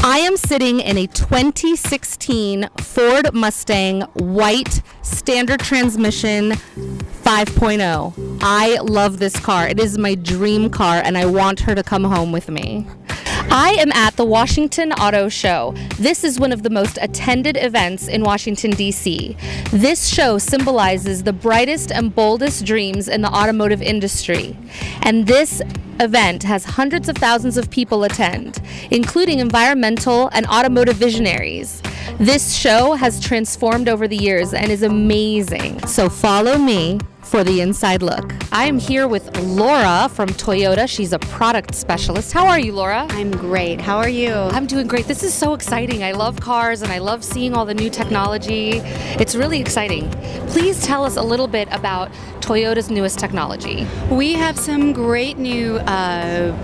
I am sitting in a 2016 Ford Mustang white standard transmission 5.0. I love this car. It is my dream car, and I want her to come home with me. I am at the Washington Auto Show. This is one of the most attended events in Washington, D.C. This show symbolizes the brightest and boldest dreams in the automotive industry. And this event has hundreds of thousands of people attend, including environmental and automotive visionaries. This show has transformed over the years and is amazing. So follow me for the inside look. I am here with Laura from Toyota. She's a product specialist. How are you, Laura? I'm great. How are you? I'm doing great. This is so exciting. I love cars and I love seeing all the new technology. It's really exciting. Please tell us a little bit about Toyota's newest technology. We have some great new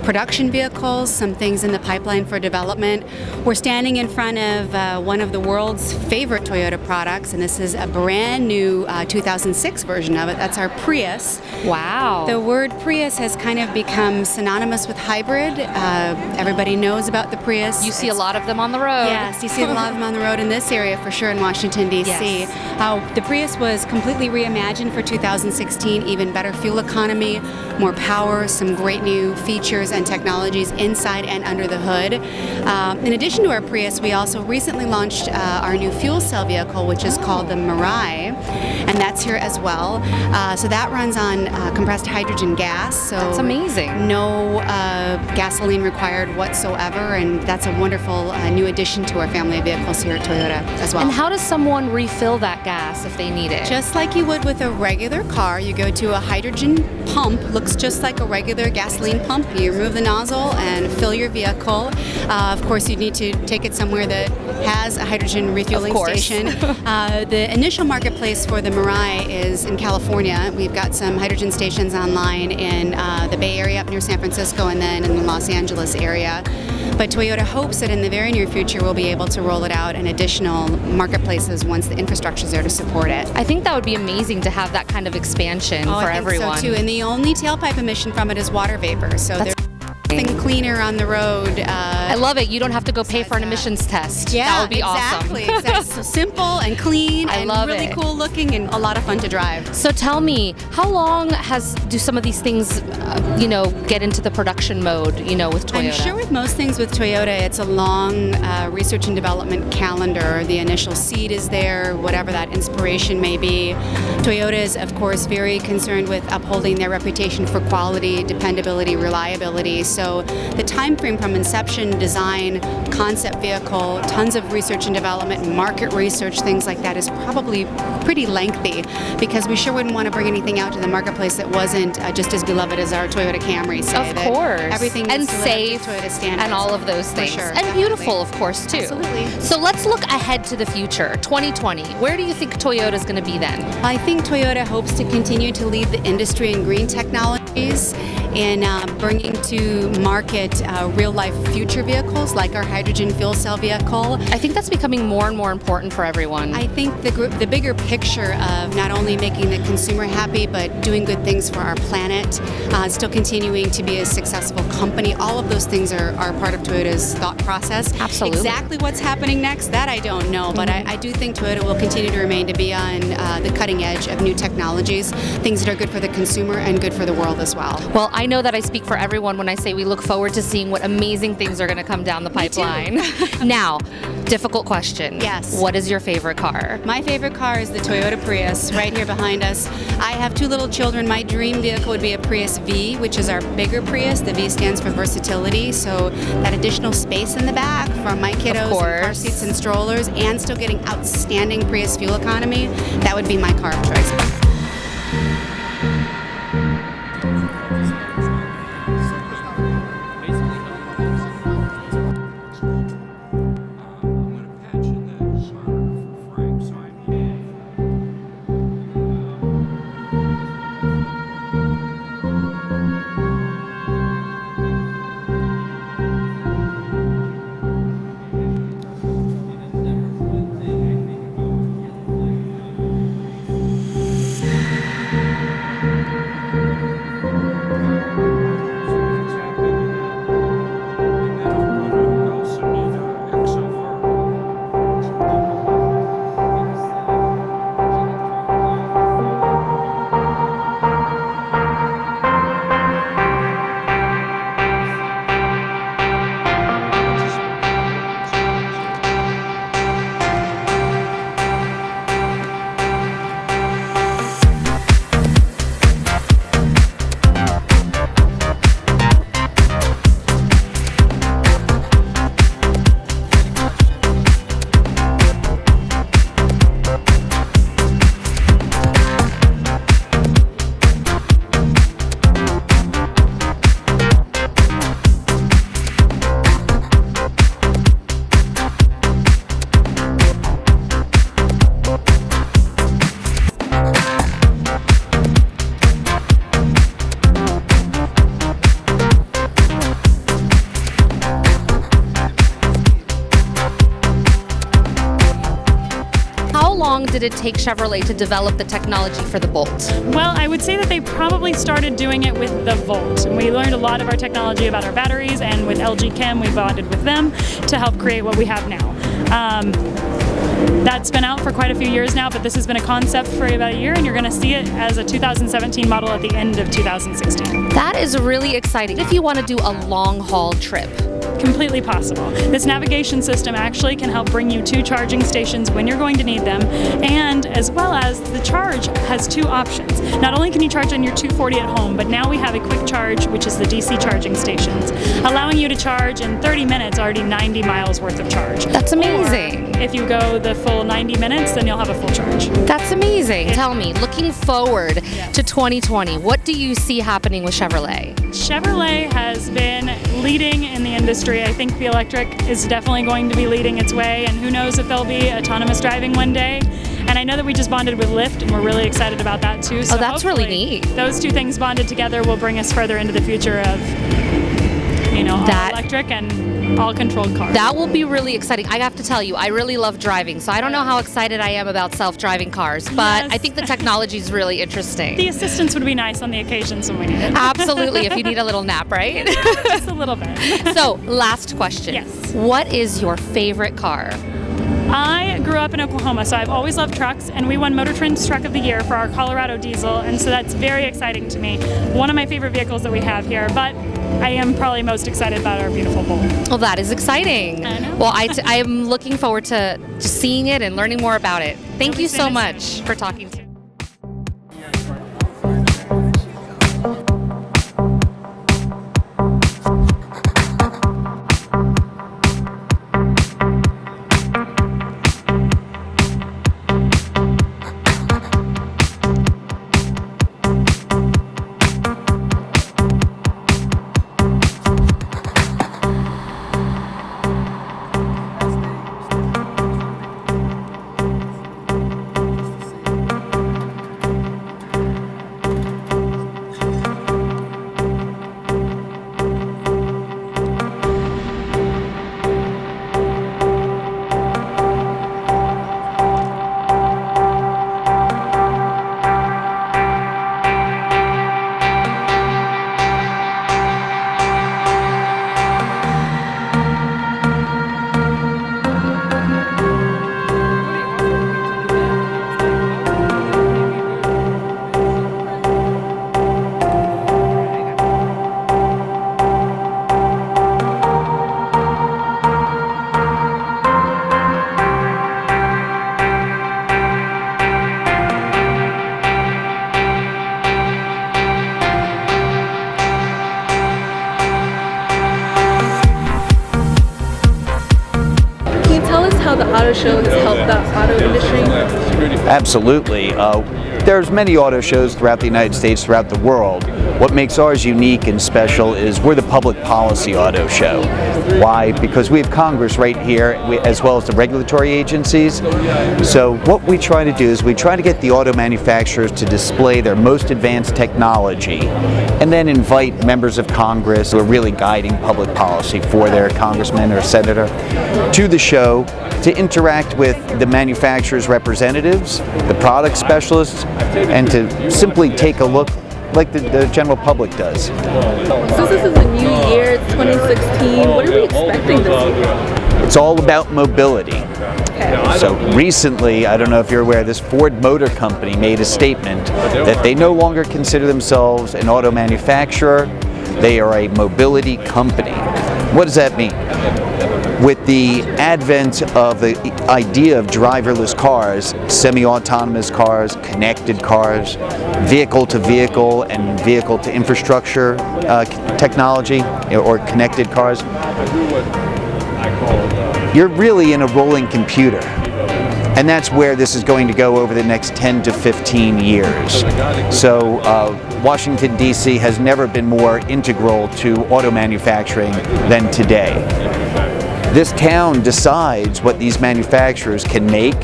production vehicles, some things in the pipeline for development. We're standing in front of one of the world's favorite Toyota products, and this is a brand new 2006 version of it. That's our Prius. Wow. The word Prius has kind of become synonymous with hybrid. Everybody knows about the Prius. You see a lot of them on the road. Yes, you see a lot of them on the road in this area for sure in Washington, D.C. Yes. The Prius was completely reimagined for 2016, even better fuel economy, more power, some great new features and technologies inside and under the hood. In addition to our Prius, we also recently launched our new fuel cell vehicle, which is called the Mirai, and that's here as well. So that runs on compressed hydrogen gas. So that's amazing. No gasoline required whatsoever, and that's a wonderful new addition to our family of vehicles here at Toyota as well. And how does someone refill that gas if they need it? Just like you would with a regular car, you go to a hydrogen pump, looks just like a regular gasoline pump. You remove the nozzle and fill your vehicle. Of course, you need to take it somewhere that has a hydrogen refueling station. The initial marketplace for the Mirai is in California. We've got some hydrogen stations online in the Bay Area up near San Francisco and then in the Los Angeles area. But Toyota hopes that in the very near future we'll be able to roll it out in additional marketplaces once the infrastructure is there to support it. I think that would be amazing to have that kind of expansion for everyone. I think so too. And the only tailpipe emission from it is water vapor. So there's nothing cleaner on the road. I love it. You don't have to go pay for an emissions test. Yeah, that would be exactly. awesome. Exactly. So simple and clean I and love really it. cool looking and a lot of fun to drive. So tell me, how long do some of these things, get into the production mode, with Toyota? I'm sure with most things with Toyota, it's a long research and development calendar. The initial seed is there, whatever that inspiration may be. Toyota is, of course, very concerned with upholding their reputation for quality, dependability, reliability. So the time frame from inception, design, concept vehicle, tons of research and development, market research, things like that is probably pretty lengthy because we sure wouldn't want to bring anything out to the marketplace that wasn't just as beloved as our Toyota Camry. Of course. Everything and needs to safe live up to Toyota standards. and all of those things. For sure, and definitely. beautiful, of course, too. Absolutely. So let's look ahead to the future, 2020. Where do you think Toyota is going to be then? I think Toyota hopes to continue to lead the industry in green technologies in bringing to market real-life future vehicles like our hydrogen fuel cell vehicle. I think that's becoming more and more important for everyone. I think the bigger picture of not only making the consumer happy but doing good things for our planet, still continuing to be a successful company, all of those things are part of Toyota's thought process. Absolutely. Exactly what's happening next, that I don't know, but I do think Toyota will continue to remain to be on the cutting edge of new technologies, things that are good for the consumer and good for the world as well. Well, I know that I speak for everyone when I say we look forward to seeing what amazing things are going to come down the pipeline. Now, difficult question. Yes. What is your favorite car? My favorite car is the Toyota Prius right here behind us. I have two little children. My dream vehicle would be a Prius V, which is our bigger Prius. The V stands for versatility, so that additional space in the back for my kiddos and car seats and strollers and still getting outstanding Prius fuel economy, that would be my car of choice. did it take Chevrolet to develop the technology for the Bolt? Well, I would say that they probably started doing it with the Volt. We learned a lot of our technology about our batteries, and with LG Chem, we bonded with them to help create what we have now. That's been out for quite a few years now, but this has been a concept for about a year, and you're going to see it as a 2017 model at the end of 2016. That is really exciting. If you want to do a long haul trip, Completely possible. This navigation system actually can help bring you to charging stations when you're going to need them, and as well as the charge has two options. Not only can you charge on your 240 at home, but now we have a quick charge, which is the DC charging stations, allowing you to charge in 30 minutes already 90 miles worth of charge. That's amazing. Or if you go the full 90 minutes, then you'll have a full charge. That's amazing. Tell me, looking forward to 2020, what do you see happening with Chevrolet? Chevrolet has been leading in the industry. I think the electric is definitely going to be leading its way, and who knows if there'll be autonomous driving one day. And I know that we just bonded with Lyft, and we're really excited about that too. So that's really neat. Those two things bonded together will bring us further into the future of, all electric and all controlled cars. That will be really exciting. I have to tell you, I really love driving, so I don't know how excited I am about self-driving cars, but I think the technology is really interesting. The assistance would be nice on the occasions when we need it. Absolutely, if you need a little nap, right? Just a little bit. So, last question. Yes. What is your favorite car? I grew up in Oklahoma, so I've always loved trucks, and we won Motor Trend's Truck of the Year for our Colorado diesel, and so that's very exciting to me. One of my favorite vehicles that we have here, but I am probably most excited about our beautiful Bolt. Well, that is exciting. I know. Well, I am looking forward to just seeing it and learning more about it. Thank you so much for talking to me. How the auto show has helped the auto industry? Absolutely. There's many auto shows throughout the United States, throughout the world. What makes ours unique and special is we're the public policy auto show. Why? Because we have Congress right here, as well as the regulatory agencies. So what we try to do is we try to get the auto manufacturers to display their most advanced technology, and then invite members of Congress who are really guiding public policy for their congressman or senator to the show to interact with the manufacturer's representatives, the product specialists, and to simply take a look like the general public does. Since this is a new year, it's 2016, what are we expecting this year? It's all about mobility. Okay. So recently, I don't know if you're aware, this Ford Motor Company made a statement that they no longer consider themselves an auto manufacturer, they are a mobility company. What does that mean? With the advent of the idea of driverless cars, semi-autonomous cars, connected cars, vehicle-to-vehicle and vehicle-to-infrastructure technology, or connected cars, you're really in a rolling computer. And that's where this is going to go over the next 10 to 15 years. So Washington, D.C. has never been more integral to auto manufacturing than today. This town decides what these manufacturers can make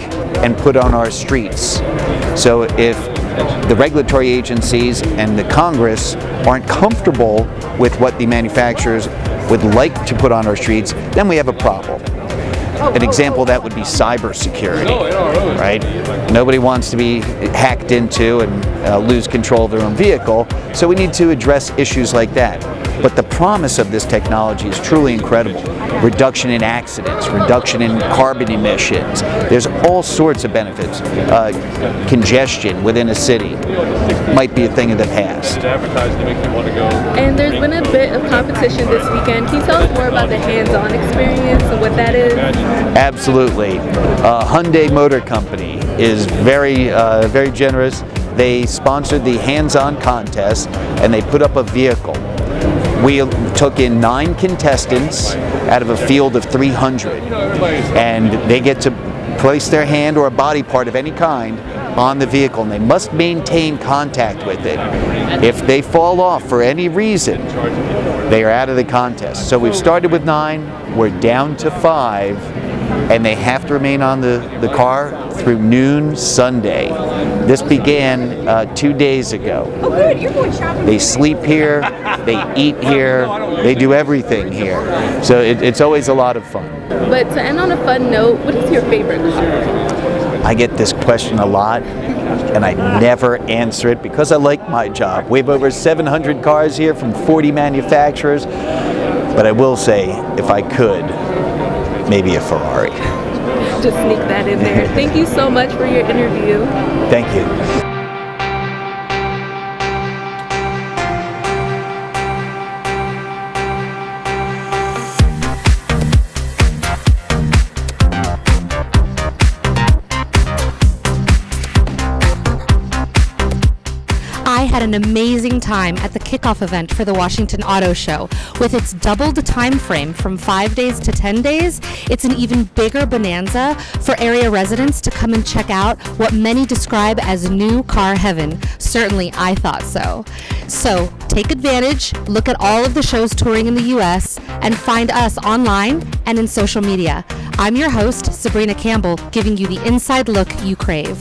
and put on our streets. So if the regulatory agencies and the Congress aren't comfortable with what the manufacturers would like to put on our streets, then we have a problem. An example of that would be cybersecurity, right? Nobody wants to be hacked into and lose control of their own vehicle, so we need to address issues like that. But the promise of this technology is truly incredible. Reduction in accidents, reduction in carbon emissions. There's all sorts of benefits. Congestion within a city might be a thing of the past. And there's been a bit of competition this weekend. Can you tell us more about the hands-on experience and what that is? Absolutely. Hyundai Motor Company is very generous. They sponsored the hands-on contest and they put up a vehicle. We took in 9 contestants out of a field of 300, and they get to place their hand or a body part of any kind on the vehicle, and they must maintain contact with it. If they fall off for any reason, they are out of the contest. So we've started with 9, we're down to 5, and they have to remain on the car through noon Sunday. This began 2 days ago. Oh, good. You're going shopping. They sleep here, they eat here, they do everything here. So it's always a lot of fun. But to end on a fun note, what is your favorite car? I get this question a lot, and I never answer it because I like my job. We have over 700 cars here from 40 manufacturers, but I will say, if I could, maybe a Ferrari. Just sneak that in there. Thank you so much for your interview. Thank you. I had an amazing time at the kickoff event for the Washington Auto Show. With its doubled time frame from 5 days to 10 days, it's an even bigger bonanza for area residents to come and check out what many describe as new car heaven. Certainly, I thought so. So, take advantage, look at all of the shows touring in the U.S., and find us online and in social media. I'm your host, Sabrina Campbell, giving you the inside look you crave.